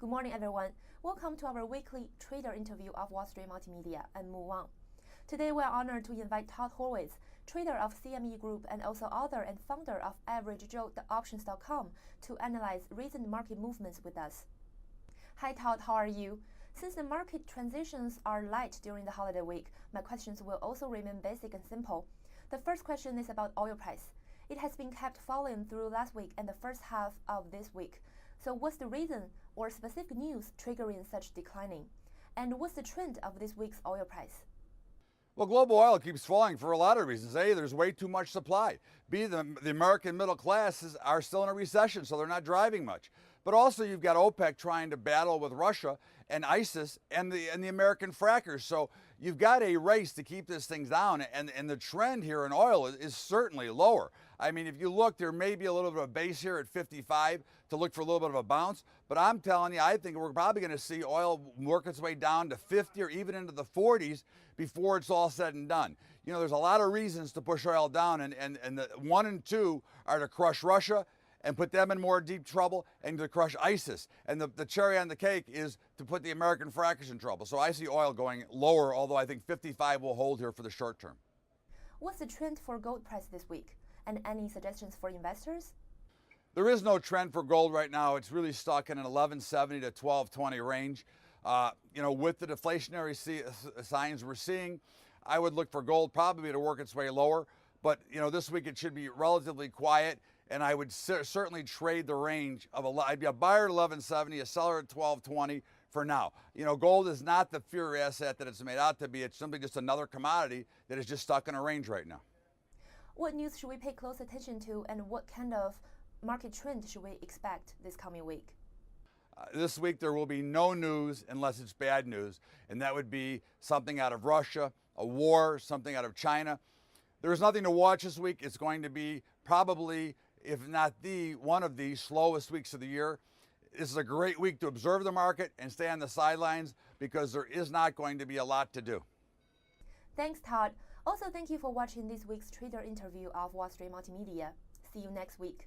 Good morning, everyone. Welcome to our weekly trader interview of Wall Street Multimedia and Move On. Today, we are honored to invite Todd Horwitz, trader of CME Group and also author and founder of Averagejoeoptions.com, to analyze recent market movements with us. Hi, Todd. How are you? Since the market transitions are light during the holiday week, my questions will also remain basic and simple. The first question is about oil price. It has been kept falling through last week and the first half of this week. So what's the reason or specific news triggering such declining? And what's the trend of this week's oil price? Well, global oil keeps falling for a lot of reasons. A, there's way too much supply. B, the American middle classes are still in a recession, so they're not driving much. But also you've got OPEC trying to battle with Russia and ISIS and the American frackers. So you've got a race to keep this thing down, and the trend here in oil is certainly lower. I mean, if you look, there may be a little bit of a base here at 55 to look for a little bit of a bounce, but I'm telling you, I think we're probably going to see oil work its way down to 50 or even into the 40s before it's all said and done. You know, there's a lot of reasons to push oil down, and the 1 and 2 are to crush Russia and put them in more deep trouble, and to crush ISIS. And the cherry on the cake is to put the American frackers in trouble. So I see oil going lower, although I think 55 will hold here for the short term. What's the trend for gold price this week? And any suggestions for investors? There is no trend for gold right now. It's really stuck in an 1170 to 1220 range. You know, with the deflationary signs we're seeing, I would look for gold probably to work its way lower. But, you know, this week it should be relatively quiet, and I would certainly trade the range of I'd be a buyer at 1170, a seller at 1220 for now. You know, gold is not the fear asset that it's made out to be. It's simply just another commodity that is just stuck in a range right now. What news should we pay close attention to, and what kind of market trend should we expect this coming week? This week there will be no news unless it's bad news, and that would be something out of Russia, a war, something out of China. There's nothing to watch this week. It's going to be probably, if not one of the slowest weeks of the year. This is a great week to observe the market and stay on the sidelines because there is not going to be a lot to do. Thanks, Todd. Also, thank you for watching this week's trader interview of Wall Street Multimedia. See you next week.